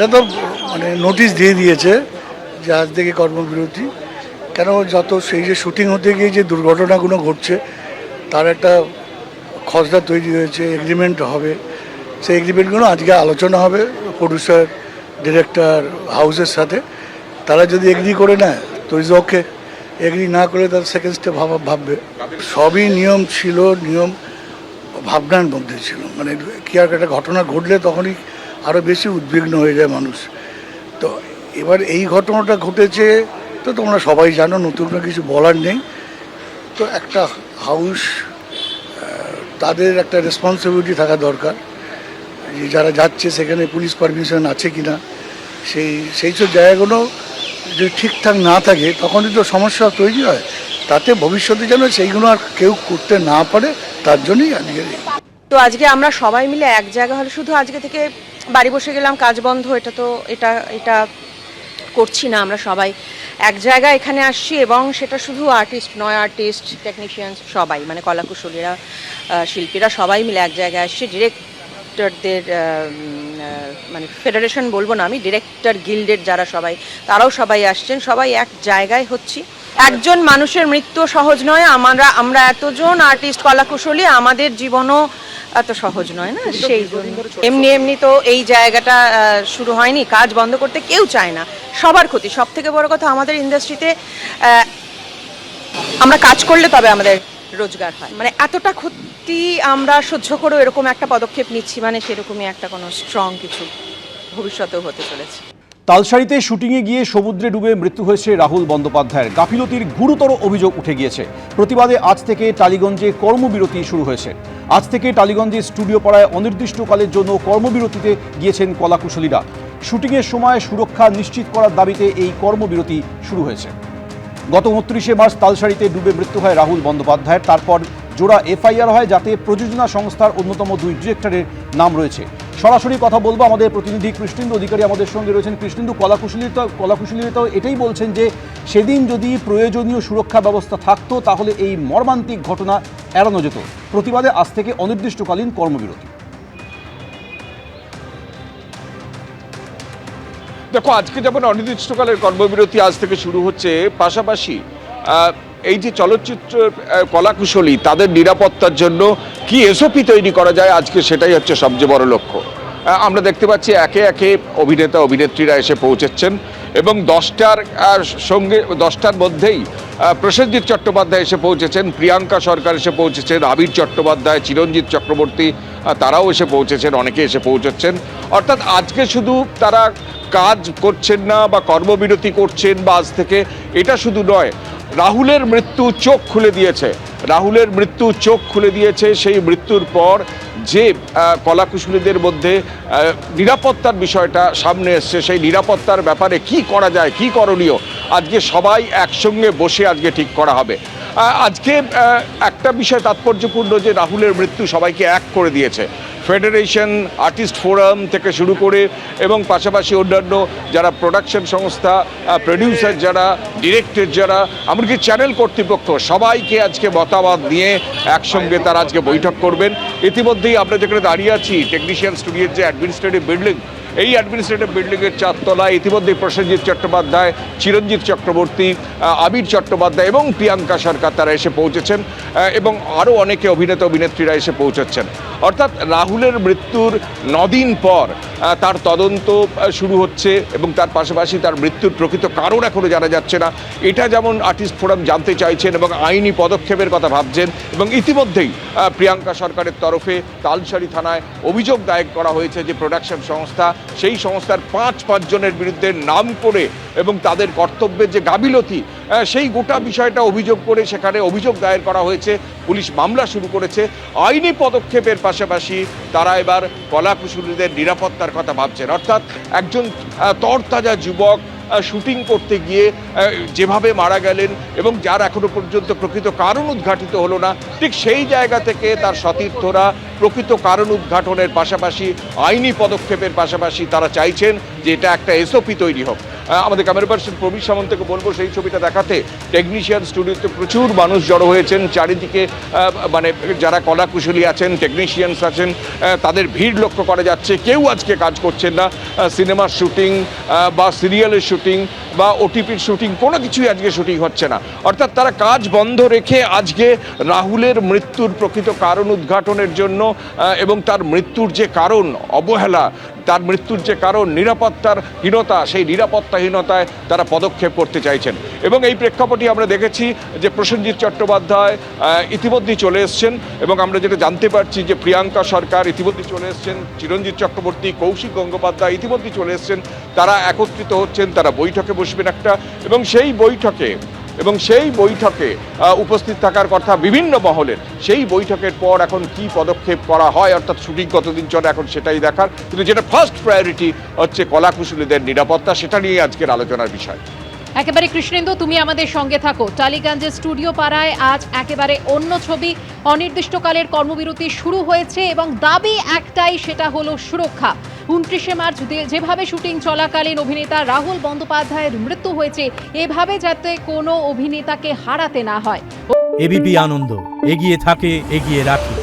এটা তো মানে নোটিশ দিয়ে দিয়েছে যে আজ থেকে কর্মবিরতি। কেন যত সেই যে শুটিং হতে গিয়ে যে দুর্ঘটনাগুলো ঘটছে তার একটা খসড়া তৈরি হয়েছে, এগ্রিমেন্ট হবে। সেই এগ্রিমেন্টগুলো আজকে আলোচনা হবে প্রডিউসার, ডিরেক্টর, হাউসের সাথে। তারা যদি এগ্রি করে নেয় তো ইজ ওকে, এগ্রি না করে তার সেকেন্ড স্টেপ ভাববে। সবই নিয়ম ছিল, নিয়ম ভাবনার মধ্যে ছিল। মানে কি আর একটা ঘটনা ঘটলে তখনই আরও বেশি উদ্বিগ্ন হয়ে যায় মানুষ। তো এবার এই ঘটনাটা ঘটেছে তো তোমরা সবাই জানো, নতুন কিছু বলার নেই। তো একটা হাউস, তাদের একটা রেসপন্সিবিলিটি থাকা দরকার যে যারা যাচ্ছে সেখানে পুলিশ পারমিশন আছে কি না। সেই সব জায়গাগুলো যদি ঠিকঠাক না থাকে তখনই তো সমস্যা তৈরি হয়। তাতে ভবিষ্যতে যেন সেইগুলো আর কেউ করতে না পারে, তার জন্যই আজকে। তো আজকে আমরা সবাই মিলে এক জায়গা হলে, শুধু আজকে থেকে বাড়ি বসে গেলাম কাজ বন্ধ, এটা করছি না। আমরা সবাই এক জায়গায় এখানে আসছি এবং সেটা শুধু আর্টিস্ট নয়, আর্টিস্ট, টেকনিশিয়ানস সবাই, মানে কলাকুশলীরা, শিল্পীরা সবাই মিলে এক জায়গায় আসছে। ডিরেক্টরদের মানে ফেডারেশন বলবো না আমি, ডিরেক্টর গিল্ডের যারা সবাই, তারাও সবাই আসছেন, সবাই এক জায়গায় হচ্ছি। একজন মানুষের মৃত্যু সহজ নয়। আমরা এতজন আর্টিস্ট, কলাকুশলী, আমাদের জীবনও এত সহজ নয় না। সেই জন্য এমনি তো এই জায়গাটা শুরু হয়নি। কাজ বন্ধ করতে কেউ চায় না, সবার ক্ষতি। সব থেকে বড় কথা, আমাদের ইন্ডাস্ট্রিতে আমরা কাজ করলে তবে আমাদের রোজগার হয়। মানে এতটা ক্ষতি আমরা সহ্য করেও এরকম একটা পদক্ষেপ নিচ্ছি, মানে সেরকমই একটা কোনো স্ট্রং কিছু ভবিষ্যতেও হতে চলেছে। তালসারীতে শুটিংয়ে গিয়ে সমুদ্রে ডুবে মৃত্যু হয়েছে রাহুল বন্দ্যোপাধ্যায়ের। গাফিলতির গুরুতর অভিযোগ উঠে গিয়েছে। প্রতিবাদে আজ থেকে টালিগঞ্জে কর্মবিরতি শুরু হয়েছে। আজ থেকে টালিগঞ্জে স্টুডিও পাড়ায় অনির্দিষ্টকালের জন্য কর্মবিরতিতে গিয়েছেন কলাকুশলীরা। শুটিংয়ের সময় সুরক্ষা নিশ্চিত করার দাবিতে এই কর্মবিরতি শুরু হয়েছে। গত 29শে মার্চ তালসারীতে ডুবে মৃত্যু হয় রাহুল বন্দ্যোপাধ্যায়ের। তারপর জোড়া এফআইআর হয়, যাতে প্রযোজনা সংস্থার অন্যতম 2 ডিরেক্টরের নাম রয়েছে। সরাসরি কথা বলবো, আমাদের প্রতিনিধি কৃষ্ণেন্দু অধিকারী আমাদের সঙ্গে রয়েছেন। কৃষ্ণেন্দু, কলাকুশলীরা তো এটাই বলছেন যে সেদিন যদি প্রয়োজনীয় সুরক্ষা ব্যবস্থা থাকতো তাহলে এই মর্মান্তিক ঘটনা এড়ানো যেত। প্রতিবাদে আজ থেকে অনির্দিষ্টকালীন কর্মবিরতি। দেখো, আজকে যেমন অনির্দিষ্টকালের কর্মবিরতি আজ থেকে শুরু হচ্ছে, পাশাপাশি এই যে চলচ্চিত্র কলাকুশলী তাদের নিরাপত্তার জন্য কি এসওপি তৈরি করা যায়, আজকে সেটাই হচ্ছে সবচেয়ে বড় লক্ষ্য। আমরা দেখতে পাচ্ছি একে একে অভিনেতা অভিনেত্রীরা এসে পৌঁছেছেন এবং 10টার মধ্যেই প্রসেনজিৎ চট্টোপাধ্যায় এসে পৌঁছেছেন, প্রিয়াঙ্কা সরকার এসে পৌঁছেছেন, আবির চট্টোপাধ্যায়, চিরঞ্জিত চক্রবর্তী তারাও এসে পৌঁছেছেন, অনেকে এসে পৌঁছচ্ছেন। অর্থাৎ আজকে শুধু তারা কাজ করছেন না বা কর্মবিরতি করছেন বা আজ থেকে, এটা শুধু নয়, রাহুলের মৃত্যু চোখ খুলে দিয়েছে। রাহুলের মৃত্যু চোখ খুলে দিয়েছে। সেই মৃত্যুর পর যে কলাকুশলীদের মধ্যে নিরাপত্তার বিষয়টা সামনে এসছে, সেই নিরাপত্তার ব্যাপারে কি করা যায়, কি করণীয়, আজকে সবাই একসঙ্গে বসে আজকে ঠিক করা হবে। আজকে একটা বিষয় তাৎপর্যপূর্ণ যে রাহুলের মৃত্যু সবাইকে এক করে দিয়েছে। ফেডারেশন, আর্টিস্ট ফোরাম থেকে শুরু করে এবং পাশাপাশি অন্যান্য যারা প্রোডাকশন সংস্থা, প্রডিউসার যারা, ডিরেক্টর যারা, এমনকি চ্যানেল কর্তৃপক্ষ, সবাইকে আজকে মতামত নিয়ে একসঙ্গে তারা আজকে বৈঠক করবেন। ইতিমধ্যেই আমরা যেখানে দাঁড়িয়ে আছি, টেকনিশিয়ান স্টুডিওর যে অ্যাডমিনিস্ট্রেটিভ বিল্ডিং, এই অ্যাডমিনিস্ট্রেটিভ বিল্ডিংয়ের 4 তলায় ইতিমধ্যেই প্রসেনজিৎ চট্টোপাধ্যায়, চিরঞ্জিত চক্রবর্তী, আবির চট্টোপাধ্যায় এবং প্রিয়াঙ্কা সরকার তারা এসে পৌঁছেছেন এবং আরও অনেকে অভিনেতা অভিনেত্রীরা এসে পৌঁছচ্ছেন। অর্থাৎ রাহুলের মৃত্যুর 9 দিন পর তার তদন্ত শুরু হচ্ছে এবং তার পাশাপাশি তার মৃত্যুর প্রকৃত কারণ এখনও জানা যাচ্ছে না। এটা যেমন আর্টিস্ট ফোরাম জানতে চাইছেন এবং আইনি পদক্ষেপের কথা ভাবছেন। এবং ইতিমধ্যেই প্রিয়াঙ্কা সরকারের তরফে তালসারী থানায় অভিযোগ দায়ের করা হয়েছে যে প্রোডাকশন সংস্থা, সেই সংস্থার 5 জনের বিরুদ্ধে নাম করে এবং তাদের কর্তব্যের যে গাফিলতি, সেই গোটা বিষয়টা অভিযোগ করে সেখানে অভিযোগ দায়ের করা হয়েছে। পুলিশ মামলা শুরু করেছে। আইনি পদক্ষেপের পাশাপাশি তারা এবার কলাকুশলীদের নিরাপত্তার কথা ভাবছেন। অর্থাৎ একজন তরতাজা যুবক শুটিং করতে গিয়ে যেভাবে মারা গেলেন এবং যার এখনো পর্যন্ত প্রকৃত কারণ উদ্ঘাটিত হলো না, ঠিক সেই জায়গা থেকে তার সতীর্থরা প্রকৃত কারণ উদ্ঘাটনের পাশাপাশি আইনি পদক্ষেপের পাশাপাশি তারা চাইছেন যে এটা একটা এসওপি তৈরি হোক। আমাদের ক্যামেরা পার্সন প্রবীর সামন্তকে বলবো সেই ছবিটা দেখাতে। টেকনিশিয়ান স্টুডিওতে প্রচুর মানুষ জড়ো হয়েছেন, চারিদিকে মানে যারা কলাকুশলী আছেন, টেকনিশিয়ানস আছেন, তাদের ভিড় লক্ষ্য করা যাচ্ছে। কেউ আজকে কাজ করছেন না, সিনেমার শুটিং বা সিরিয়ালের শুটিং বা ওটিপির শুটিং কোনো কিছুই আজকে শুটিং হচ্ছে না। অর্থাৎ তারা কাজ বন্ধ রেখে আজকে রাহুলের মৃত্যুর প্রকৃত কারণ উদ্ঘাটনের জন্য এবং তার মৃত্যুর যে কারণ অবহেলা, তার মৃত্যুর যে কারণ নিরাপত্তার হীনতা, সেই নিরাপত্তাহীনতায় তারা পদক্ষেপ করতে চাইছেন। এবং এই প্রেক্ষাপটে আমরা দেখেছি যে প্রসেনজিৎ চট্টোপাধ্যায় ইতিমধ্যেই চলে এসছেন এবং আমরা যেটা জানতে পারছি যে প্রিয়াঙ্কা সরকার ইতিমধ্যেই চলে এসছেন, চিরঞ্জিত চক্রবর্তী, কৌশিক গঙ্গোপাধ্যায় ইতিমধ্যেই চলে এসছেন। তারা একত্রিত হচ্ছেন, তারা বৈঠকে বসবেন একটা, এবং সেই বৈঠকে উপস্থিত থাকার কথা বিভিন্ন মহলের। সেই বৈঠকের পর এখন কি পদক্ষেপ করা হয়, অর্থাৎ শুটিং কতদিন চলে এখন সেটাই দেখার। কিন্তু যেটা ফার্স্ট প্রায়োরিটি হচ্ছে কলাকুশলীদের নিরাপত্তা, সেটা নিয়ে আজকের আলোচনার বিষয়। একেবারে কৃষ্ণেন্দু, তুমি আমাদের সঙ্গে থাকো। টালিগঞ্জের স্টুডিও পাড়ায় আজ একেবারে অন্য ছবি। অনির্দিষ্টকালের কর্মবিরতি শুরু হয়েছে এবং দাবি একটাই, সেটা হলো সুরক্ষা। 29শে মার্চ যেভাবে শুটিং চলাকালীন অভিনেতা রাহুল বন্দ্যোপাধ্যায়ের মৃত্যু হয়েছে, এভাবে যাতে কোনো অভিনেতাকে হারাতে না হয়। এবিপি আনন্দ, এগিয়ে থাকে, এগিয়ে রাখে।